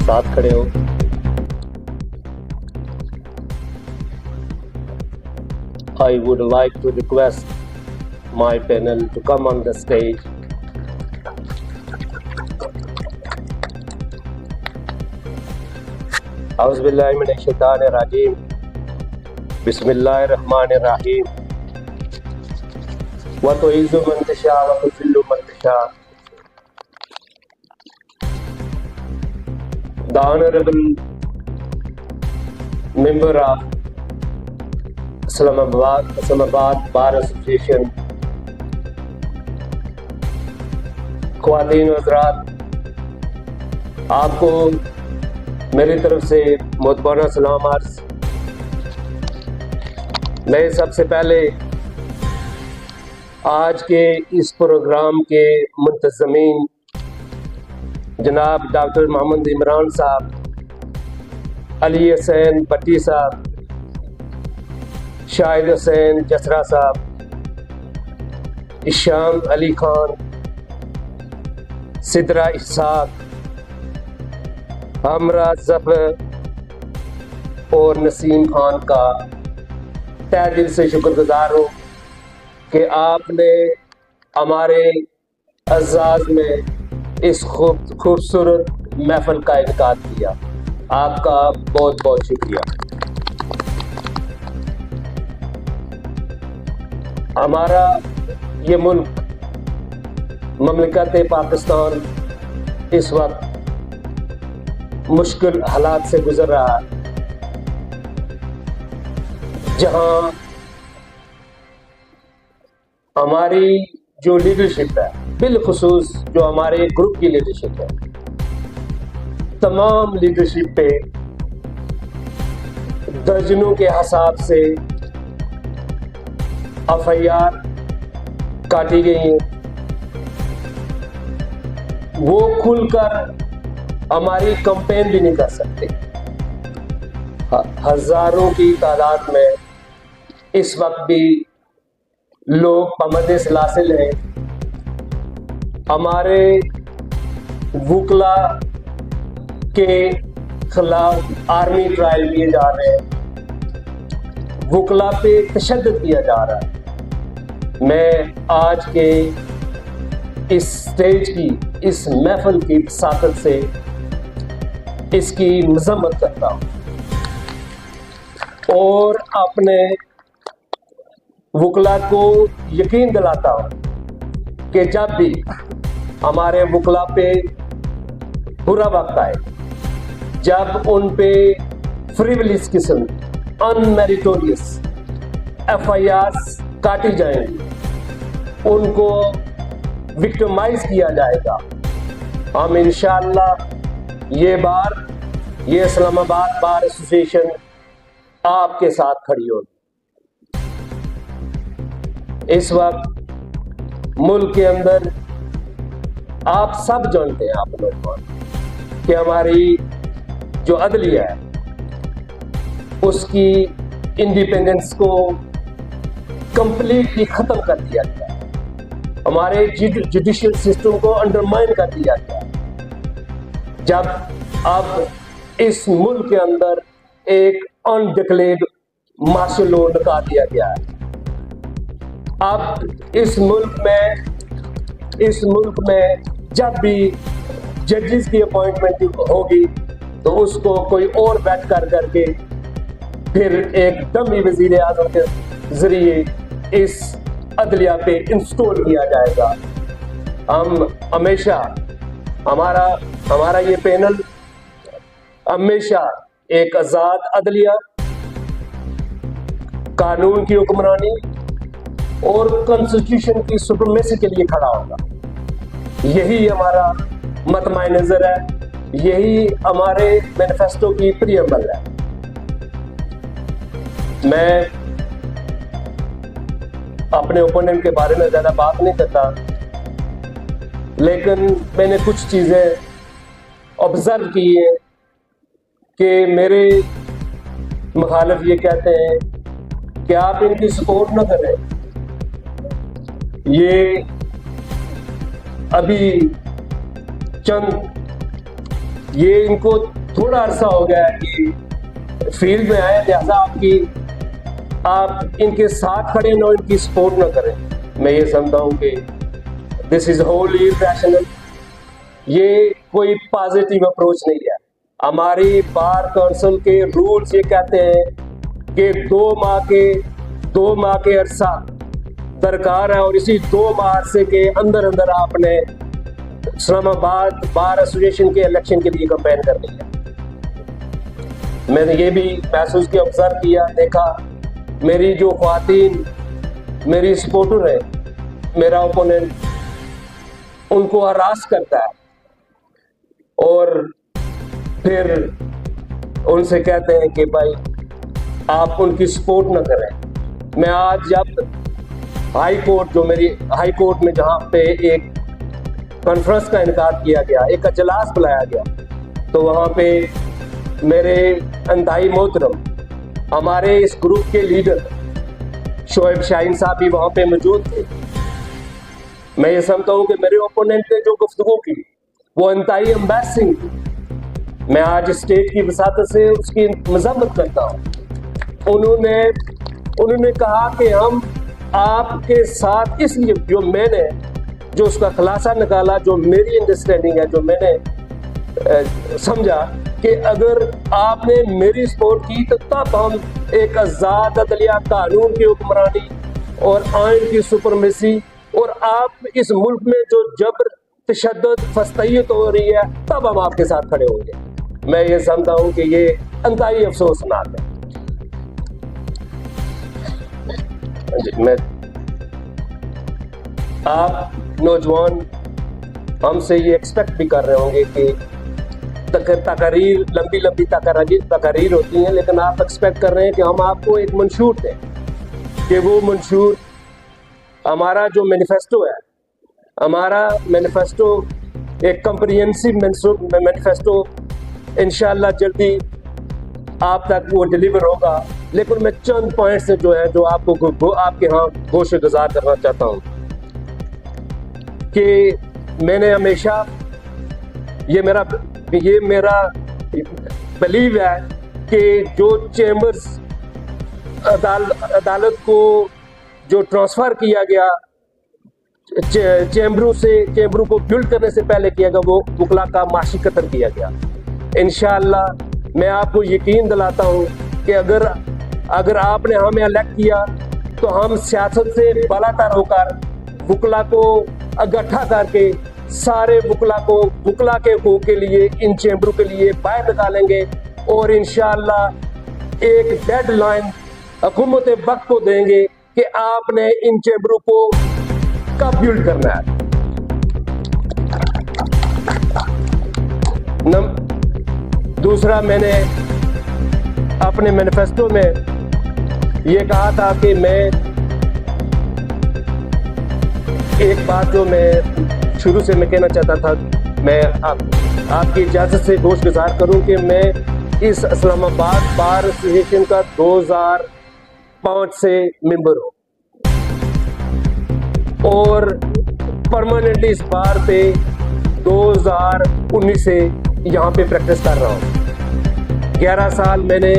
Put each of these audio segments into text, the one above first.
साथ खड़े हो। I would like to request my panel to come on the stage. Auzubillahi minash shaitanir rajeem. Bismillahir rahmanir rahim. Wa tu'izzu man tasha wa tuzillu man tasha. The Honorable Member of Islamabad Bar Association, ख्वातीन हज़रात, आपको मेरी तरफ से मोहतबाना सलाम अर्ज़। मैं सबसे पहले आज के इस प्रोग्राम के मुंतज़मीन जनाब डॉक्टर मोहम्मद इमरान साहब, अली हुसैन भट्टी साहब, शाहिद हुसैन जसरा साहब, इशाम अली खान, सिद्रा इसाक, हमरा जफर और नसीम खान का तहे दिल से शुक्रगुजार हूँ कि आपने हमारे अज़ाज़ में इस खूबसूरत महफिल का इनेकाद किया। आपका बहुत बहुत शुक्रिया। हमारा ये मुल्क ममलिकत पाकिस्तान इस वक्त मुश्किल हालात से गुजर रहा है, जहां हमारी जो लीडरशिप है, बिलखुसूस जो हमारे ग्रुप की लीडरशिप है, तमाम लीडरशिप पे दर्जनों के हिसाब से एफआईआर काटी गई हैं। वो खुलकर हमारी कंपेन भी नहीं कर सकते। हजारों की तादाद में इस वक्त भी लोग पाबंद सलासिल हैं। हमारे वुकला के खिलाफ आर्मी ट्रायल किए जा रहे हैं, वुकला पे तशद्दुद किया जा रहा है। मैं आज के इस स्टेज की, इस महफिल की साकत से इसकी मजम्मत करता हूँ और अपने वुकला को यकीन दिलाता हूँ कि जब भी हमारे वुकला पे बुरा वक्त आए, जब उन पे फ्रीविलियस किस्म अनमेरिटोरियस एफआईआर काटी जाएंगी, उनको विक्टिमाइज किया जाएगा, हम इंशाअल्लाह ये इस्लामाबाद बार एसोसिएशन आपके साथ खड़ी होगी। इस वक्त मुल्क के अंदर आप सब जानते हैं, आप लोग, कि हमारी जो अदलिया है उसकी इंडिपेंडेंस को कंप्लीटली खत्म कर दिया गया, हमारे जुडिशियल सिस्टम को अंडरमाइन कर दिया गया। जब अब इस मुल्क के अंदर एक अनडिक्लेयर्ड मार्शल लॉ लगा दिया गया है, अब इस मुल्क में जब भी जजेस की अपॉइंटमेंट होगी तो उसको कोई और बैठ करके फिर एक डमी वजीर आजम के जरिए इस अदलिया पे इंस्टॉल किया जाएगा। हम हमेशा हमारा ये पैनल हमेशा एक आजाद अदलिया, कानून की हुक्मरानी और कॉन्स्टिट्यूशन की सुप्रीमेसी के लिए खड़ा होगा। यही हमारा मतमाय नजर है, यही हमारे मैनिफेस्टो की प्रीएम्बल है। मैं अपने ओपोनेंट के बारे में ज्यादा बात नहीं करता, लेकिन मैंने कुछ चीजें ऑब्जर्व की है कि मेरे मुखालिफ ये कहते हैं कि आप इनकी सपोर्ट न करें। ये अभी चंद ये इनको थोड़ा अरसा हो गया है कि फील्ड में आए, लिहाजा आप इनके साथ खड़े ना, इनकी सपोर्ट ना करें। मैं ये समझता हूँ कि दिस इज होली रैशनल, ये कोई पॉजिटिव अप्रोच नहीं है। हमारी बार काउंसिल के रूल्स ये कहते हैं कि 2 माह के अरसा दरकार है, और इसी 2 माह अरसे के अंदर अंदर आपने इस्लामाबाद बार एसोसिएशन के इलेक्शन के लिए कैंपेन करनी है। मैंने ये भी महसूस किया, ऑब्जर्व किया, देखा मेरी जो ख्वातीन मेरी सपोर्टर है, मेरा ओपोनेंट उनको हरास करता है और फिर उनसे कहते हैं कि भाई आप उनकी सपोर्ट ना करें। मैं आज जब हाई कोर्ट, जो मेरी हाई कोर्ट में जहाँ पे एक कॉन्फ्रेंस का इनकार किया गया, एक अजलास बुलाया गया, तो वहाँ पे मेरे अंतहाई मोहतरम हमारे इस ग्रुप के लीडर शोएब शाहीन साहब भी वहाँ पे मौजूद थे। मैं ये समझता हूँ कि मेरे ओपोनेंट ने जो गुफ्तगू की वो इंतहाई एम्बैरसिंग थी। मैं आज स्टेट की वसातत से उसकी मजम्मत करता हूँ। उन्होंने कहा कि हम आपके साथ इसलिए, जो उसका खुलासा निकाला, जो मेरी अंडरस्टैंडिंग है, जो मैंने समझा कि अगर आपने मेरी सपोर्ट की तो तब हम एक आज़ाद अदलिया, कानून की हुक्मरानी और आइन की सुपरमेसी, और आप इस मुल्क में जो जबर तशद्दुद फस्तैयत हो रही है, तब हम आपके साथ खड़े होंगे। मैं ये समझता हूँ कि ये इंतहाई अफसोसनाक है। मैं आप नौजवान हमसे ये एक्सपेक्ट भी कर रहे होंगे कि तकरीर, लंबी तकरीर होती हैं, लेकिन आप एक्सपेक्ट कर रहे हैं कि हम आपको एक मंशूर दें, कि वो मंशूर हमारा जो मैनिफेस्टो है, हमारा मैनिफेस्टो एक कम्प्रिहेंसिव मैनिफेस्टो, इंशाअल्लाह जल्दी आप तक वो डिलीवर होगा। लेकिन मैं चंद पॉइंट्स जो है जो आपको आपके यहाँ गोशे गुजार करना चाहता हूँ कि मैंने हमेशा ये मेरा बिलीव है कि जो चेंबर्स अदालत को जो ट्रांसफ़र किया गया चेंबरों को बिल्ड करने से पहले किया गया, वो वकला का माशी कत्ल किया गया। इंशाअल्लाह मैं आपको यकीन दिलाता हूँ कि अगर आपने हमें इलेक्ट किया तो हम सियासत से बालातर होकर वकला को इकट्ठा करके सारे वकला के हकूक़ के लिए, इन चेंबरों के लिए बाहर निकालेंगे, और इंशाअल्लाह एक डेडलाइन हुकूमत वक्त को देंगे कि आपने इन चेंबरों को कब बिल्ड करना है। दूसरा, मैंने अपने मैनिफेस्टो में ये कहा था कि मैं एक बात जो मैं शुरू से मैं कहना चाहता था, मैं आपकी इजाज़त से गोशगुजार करूं कि मैं इस इस्लामाबाद बार एसोसिएशन का 2005 से मेंबर हूं और परमानेंटली इस बार पे 2019 से यहाँ पे प्रैक्टिस कर रहा हूँ। 11 साल मैंने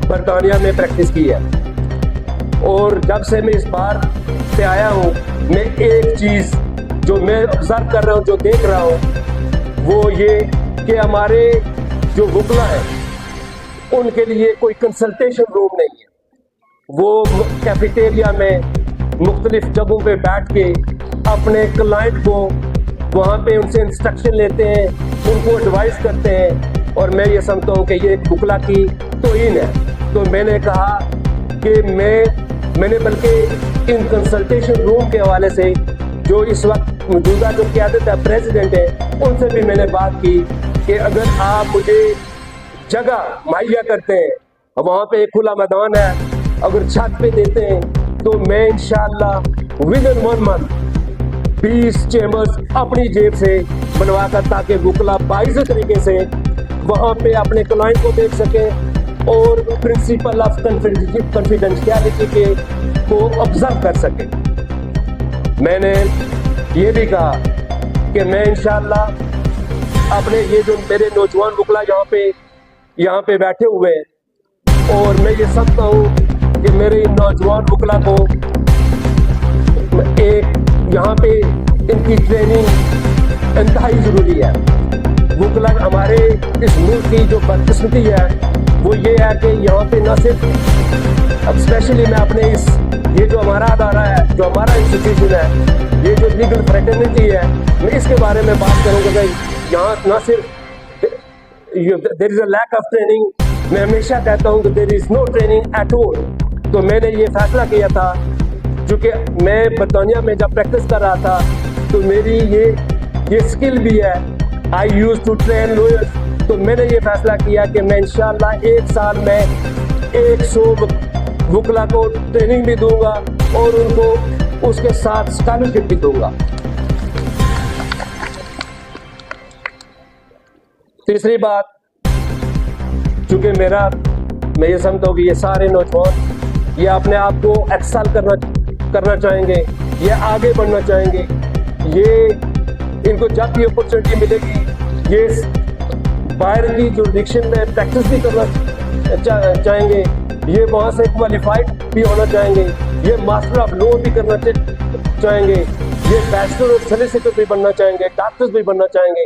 बरतानिया में प्रैक्टिस की है, और जब से मैं इस बार पे आया हूँ, मैं एक चीज़ जो मैं ऑब्जर्व कर रहा हूँ, जो देख रहा हूँ, वो ये कि हमारे जो वकला है उनके लिए कोई कंसल्टेशन रूम नहीं है। वो कैफेटेरिया में मुख्तलिफ जगहों पे बैठ के अपने क्लाइंट को वहाँ पे उनसे इंस्ट्रक्शन लेते हैं, उनको एडवाइस करते हैं, और मैं ये समझता हूँ कि ये एक वकला की तौहीन है। तो मैंने कहा कि मैंने बल्कि इन कंसल्टेशन रूम के हवाले से जो इस वक्त मौजूदा जो क़यादत है, प्रेसिडेंट है, उनसे भी मैंने बात की कि अगर आप मुझे जगह मुहैया करते हैं, वहाँ पे एक खुला मैदान है, अगर छत पे देते हैं, तो मैं इंशाअल्लाह विद इन 1 मंथ 20 चेंबर्स अपनी जेब से बनवा कर, ताकि वकला बाइज़ तरीके से वहाँ पे अपने क्लाइंट को देख सकें और प्रिंसिपल ऑफ कॉन्फिडेंशियलिटी के को ऑब्जर्व कर सकें। मैंने ये भी कहा कि मैं इंशाअल्लाह अपने ये जो मेरे नौजवान वकला यहाँ पे बैठे हुए हैं, और मैं ये समझता हूँ कि मेरे इन नौजवान वकला को एक यहाँ पे इनकी ट्रेनिंग इंतहाई ज़रूरी है। वकला हमारे इस मुल्क की जो बदकिस्मती है वो ये है कि यहाँ पे न सिर्फ, अब स्पेशली मैं अपने ये जो हमारा अदारा है, जो हमारा इंस्टीट्यूशन है, ये जो लीगल फ्रेटर्निटी है, मैं इसके बारे में बात करूँगा कि यहाँ न सिर्फ there is a lack of training, मैं हमेशा कहता हूँ कि there is no training at all. तो मैंने ये फैसला किया था, चूँकि मैं बरतानिया में जब प्रैक्टिस कर रहा था तो मेरी ये स्किल भी है, आई यूज टू ट्रेन लॉयर्स। तो मैंने ये फैसला किया कि मैं इंशाल्लाह एक साल में 100 वकला को ट्रेनिंग भी दूंगा और उनको उसके साथ स्कॉलरशिप भी दूंगा। तीसरी बात, चूंकि मैं ये समझता हूँ कि ये सारे नौजवान ये अपने आप को एक्सेल करना चाहेंगे, ये आगे बढ़ना चाहेंगे, ये इनको जब भी अपॉर्चुनिटी मिलेगी ये बाहर की जुरिडिक्शन में प्रैक्टिस भी करना चाहेंगे, ये वहाँ से क्वालिफाइड भी होना चाहेंगे, ये मास्टर ऑफ लॉ भी करना चाहेंगे, ये बैचलर ऑफ सॉलिसिटर भी बनना चाहेंगे, डॉक्टर्स भी बनना चाहेंगे।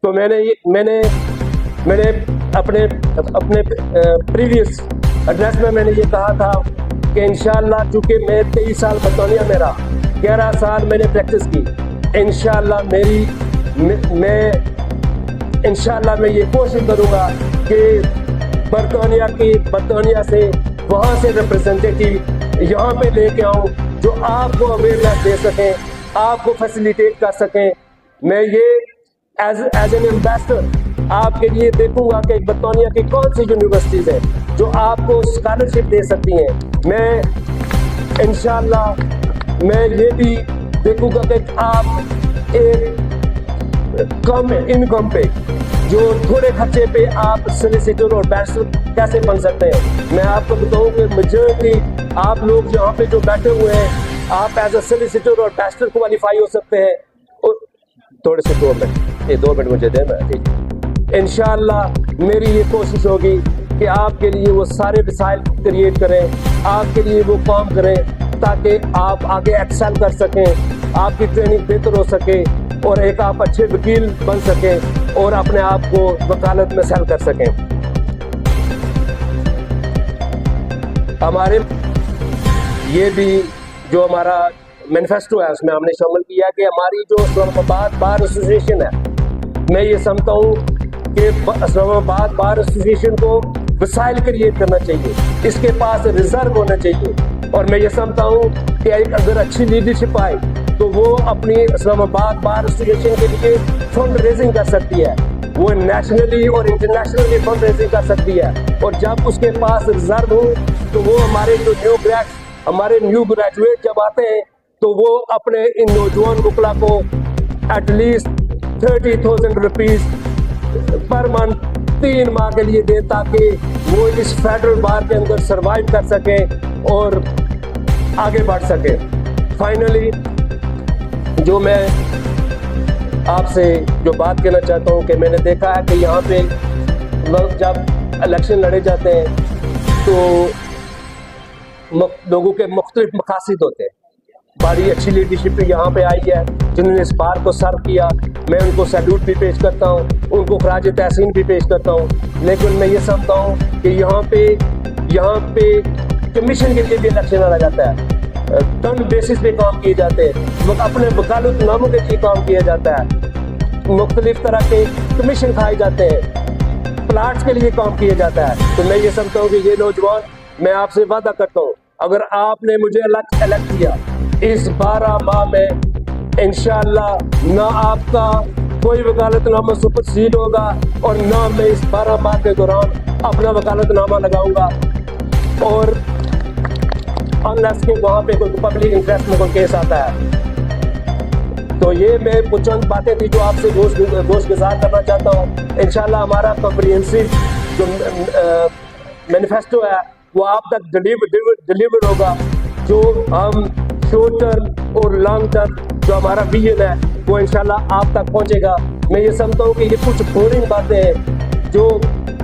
तो मैंने अपने प्रीवियस एड्रेस में मैंने ये कहा था कि इंशाल्लाह, चूँकि मैं 23 साल बरतानिया में रहा, 11 साल मैंने प्रैक्टिस की, इंशाल्लाह मैं ये कोशिश करूँगा कि बरतानिया से वहाँ से रिप्रेजेंटेटिव यहाँ पे लेके आऊँ जो आपको अवेयरनेस दे सकें, आपको फैसिलिटेट कर सकें। मैं ये एज एन एम्बेसडर आपके लिए देखूंगा कि बरतानिया की कौन सी यूनिवर्सिटीज़ हैं जो आपको स्कॉलरशिप दे सकती हैं। मैं इंशाल्लाह मैं ये भी देखूंगा कि आप एक कम इनकम पे, जो थोड़े खर्चे पे आप सॉलिसिटर और बैरिस्टर कैसे बन सकते हैं। मैं आपको बताऊं कि मेजॉरिटी आप लोग यहाँ पे जो बैठे हुए हैं, आप एज अ सॉलिसिटर और बैरिस्टर क्वालिफाई हो सकते हैं। और थोड़े से 2 मिनट मुझे देना, ठीक। इंशाल्लाह मेरी ये कोशिश होगी कि आपके लिए वो सारे वसाइल क्रिएट करें, आपके लिए वो काम करें ताकि आप आगे एक्सेल कर सकें, आपकी ट्रेनिंग बेहतर हो सके और एक आप अच्छे वकील बन सकें और अपने आप को वकालत में सेल कर सकें। हमारे ये भी जो हमारा मैनिफेस्टो है उसमें हमने शामिल किया कि हमारी जो इस्लामाबाद बार एसोसिएशन है, मैं ये समझता हूँ कि इस्लामाबाद बार एसोसिएशन को वसाइल क्रिएट करना चाहिए, इसके पास रिजर्व होना चाहिए। और मैं ये समझता हूँ कि अगर अच्छी लीडरशिप आए तो वो अपनी इस्लामाबाद बार एसोसिएशन के लिए फंड रेजिंग कर सकती है, वो नेशनली और इंटरनेशनली फंड रेजिंग कर सकती है। और जब उसके पास रिजर्व हो तो वो हमारे जो न्यू ग्रेजुएट जब आते हैं तो वो अपने इन नौजवान वकला को एटलीस्ट 30,000 रुपीज़ पर मंथ 3 माह के लिए दे, ताकि वो इस फेडरल बार के अंदर सर्वाइव कर सके और आगे बढ़ सके। फाइनली जो मैं आपसे जो बात कहना चाहता हूँ कि मैंने देखा है कि यहाँ पे जब इलेक्शन लड़े जाते हैं तो लोगों के मुख्तलिफ मकासद होते हैं। बड़ी अच्छी लीडरशिप यहाँ पे आई है जिन्होंने इस बार को सर्व किया, मैं उनको सैल्यूट भी पेश करता हूँ, उनको खराज तहसीन भी पेश करता हूँ। लेकिन मैं ये समझता हूँ कि यहाँ पे कमीशन के लिए भी इलेक्शन लड़ा जाता है, टर्न बेसिस पे काम किए जाते हैं, अपने वकालतनामों के लिए काम किया जाता है, मुख्तलिफ तरह के कमीशन खाए जाते हैं, प्लाट्स के लिए काम किया जाता है। तो मैं ये समझता हूँ कि ये नौजवान, मैं आपसे वादा करता हूँ, अगर आपने मुझे इलेक्ट किया इस 12 माह में इंशाअल्लाह ना आपका कोई वकालतनामा सुपरसीड होगा और ना मैं इस 12 माह के दौरान अपना वकालतनामा लगाऊंगा, और अनलेस के वहाँ पे कोई पब्लिक इंटरेस्ट में कोई केस आता है। तो ये मैं कुछ चंद बातें थी जो आपसे गोश्तगुजार करना चाहता हूँ। इंशाल्लाह हमारा कॉम्प्रिहेंसिव जो मैनिफेस्टो है वो आप तक डिलीवर होगा, जो हम शॉर्ट टर्म और लॉन्ग टर्म जो हमारा विजन है वो इंशाल्लाह आप तक पहुँचेगा। मैं ये समझता हूँ कि ये कुछ बोरिंग बातें हैं जो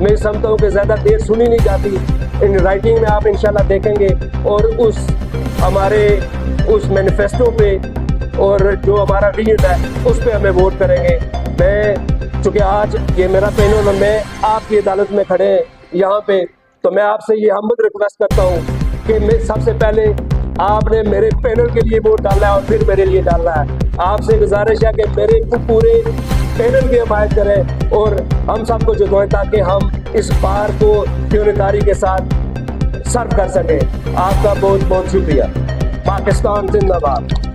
मैं समझता हूँ कि ज़्यादा देर सुनी नहीं जाती। इन राइटिंग में आप इंशाल्लाह देखेंगे और उस हमारे उस मैनिफेस्टो पे और जो हमारा विजन है उस पे हमें वोट करेंगे। मैं चूँकि आज ये मेरा पैनल और मैं आपकी अदालत में खड़े हैं यहाँ पे, तो मैं आपसे ये हम्बल रिक्वेस्ट करता हूँ कि मैं सबसे पहले आपने मेरे पैनल के लिए वोट डालना है और फिर मेरे लिए डालना है। आपसे गुजारिश है कि मेरे पूरे पैनल की हिमायत करें और हम सबको जगाएं ताकि हम इस बार को यूनिटारी के साथ सर्व कर सकें। आपका बहुत बहुत शुक्रिया। पाकिस्तान जिंदाबाद।